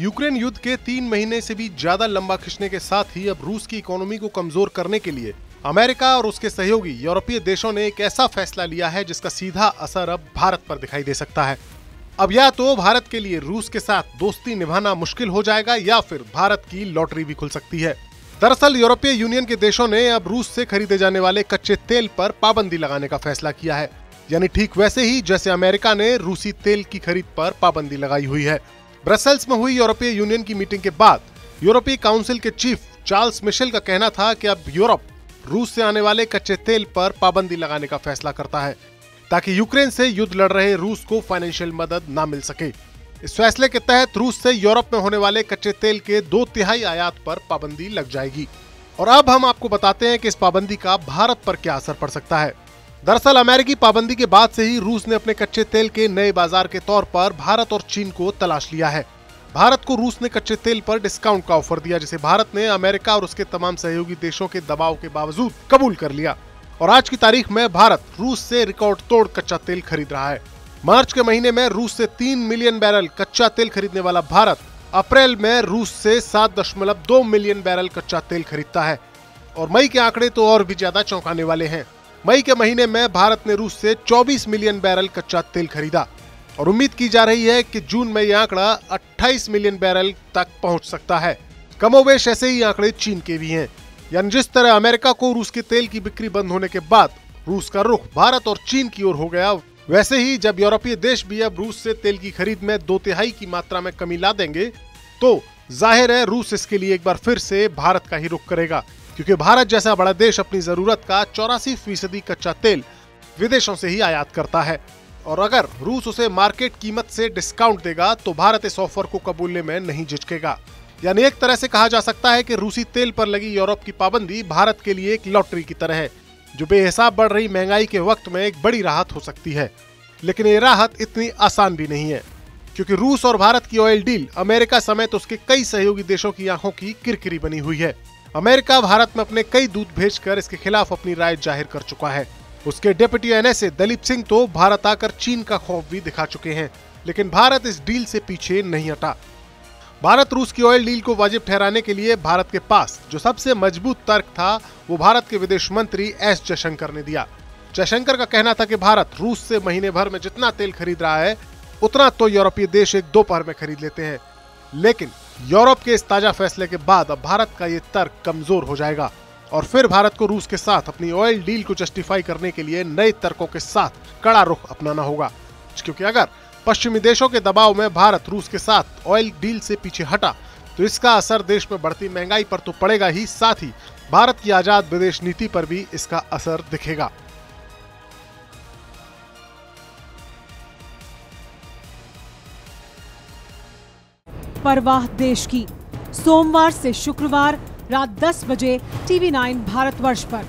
Ukraine युद्ध के 3 महीने से भी ज्यादा लंबा खिंचने के साथ ही अब रूस की इकोनॉमी को कमजोर करने के लिए अमेरिका और उसके सहयोगी यूरोपीय देशों ने एक ऐसा फैसला लिया है जिसका सीधा असर अब भारत पर दिखाई दे सकता है। अब या तो भारत के लिए रूस के साथ दोस्ती निभाना मुश्किल हो जाएगा या फिर भारत की लॉटरी भी खुल सकती है। दरअसल यूरोपीय यूनियन के देशों ने अब रूस से खरीदे जाने वाले कच्चे तेल पर पाबंदी लगाने का फैसला किया है, यानी ठीक वैसे ही जैसे अमेरिका ने रूसी तेल की खरीद पर पाबंदी लगाई हुई है। ब्रसेल्स में हुई यूरोपीय यूनियन की मीटिंग के बाद यूरोपीय काउंसिल के चीफ चार्ल्स मिशेल का कहना था कि अब यूरोप रूस से आने वाले कच्चे तेल पर पाबंदी लगाने का फैसला करता है ताकि यूक्रेन से युद्ध लड़ रहे रूस को फाइनेंशियल मदद ना मिल सके। इस फैसले के तहत रूस से यूरोप में होने वाले कच्चे तेल के 2/3 आयात पर पाबंदी लग जाएगी। और अब हम आपको बताते हैं कि इस पाबंदी का भारत पर क्या असर पड़ सकता है। दरअसल अमेरिकी पाबंदी के बाद से ही रूस ने अपने कच्चे तेल के नए बाजार के तौर पर भारत और चीन को तलाश लिया है। भारत को रूस ने कच्चे तेल पर डिस्काउंट का ऑफर दिया, जिसे भारत ने अमेरिका और उसके तमाम सहयोगी देशों के दबाव के बावजूद कबूल कर लिया और आज की तारीख में भारत रूस से रिकॉर्ड तोड़ कच्चा तेल खरीद रहा है। मार्च के महीने में रूस से 3 मिलियन बैरल कच्चा तेल खरीदने वाला भारत अप्रैल में रूस से 7.2 मिलियन बैरल कच्चा तेल खरीदता है और मई के आंकड़े तो और भी ज्यादा चौंकाने वाले हैं। मई के महीने में भारत ने रूस से 24 मिलियन बैरल कच्चा तेल खरीदा और उम्मीद की जा रही है कि जून में यह आंकड़ा 28 मिलियन बैरल तक पहुंच सकता है। कमोबेश ऐसे ही आंकड़े चीन के भी हैं, यानी जिस तरह अमेरिका को रूस के तेल की बिक्री बंद होने के बाद रूस का रुख भारत और चीन की ओर हो गया, वैसे ही जब यूरोपीय देश भी अब रूस से तेल की खरीद में 2/3 की मात्रा में कमी ला देंगे तो जाहिर है रूस इसके लिए एक बार फिर से भारत का ही रुख करेगा, क्योंकि भारत जैसा बड़ा देश अपनी जरूरत का 84% कच्चा तेल विदेशों से ही आयात करता है और अगर रूस उसे मार्केट कीमत से डिस्काउंट देगा तो भारत इस ऑफर को कबूलने में नहीं झिझकेगा। यानी एक तरह से कहा जा सकता है कि रूसी तेल पर लगी यूरोप की पाबंदी भारत के लिए एक लॉटरी की तरह है, जो बेहिसाब बढ़ रही महंगाई के वक्त में एक बड़ी राहत हो सकती है। लेकिन ये राहत इतनी आसान भी नहीं है, क्योंकि रूस और भारत की ऑयल डील अमेरिका समेत उसके कई सहयोगी देशों की आंखों की किरकिरी बनी हुई है। अमेरिका भारत में अपने कई दूत भेजकर इसके खिलाफ अपनी राय जाहिर कर चुका है। उसके डिप्टी एनएसए दलीप सिंह तो भारत आकर चीन का खौफ भी दिखा चुके हैं, लेकिन भारत इस डील से पीछे नहीं हटा। भारत रूस की ऑयल डील को वाजिब ठहराने के लिए भारत के पास जो सबसे मजबूत तर्क था वो भारत के विदेश मंत्री एस जयशंकर ने दिया। जयशंकर का कहना था कि भारत रूस से महीने भर में जितना तेल खरीद रहा है उतना तो यूरोपीय देश एक दोपहर में खरीद लेते हैं, लेकिन यूरोप के इस ताजा फैसले के बाद अब भारत का ये तर्क कमजोर हो जाएगा और फिर भारत को रूस के साथ अपनी ऑयल डील को जस्टिफाई करने के लिए नए तर्कों के साथ कड़ा रुख अपनाना होगा, क्योंकि अगर पश्चिमी देशों के दबाव में भारत रूस के साथ ऑयल डील से पीछे हटा तो इसका असर देश में बढ़ती महंगाई पर तो पड़ेगा ही, साथ ही भारत की आजाद विदेश नीति पर भी इसका असर दिखेगा। परवाह देश की, सोमवार से शुक्रवार रात 10 बजे TV9 भारतवर्ष पर।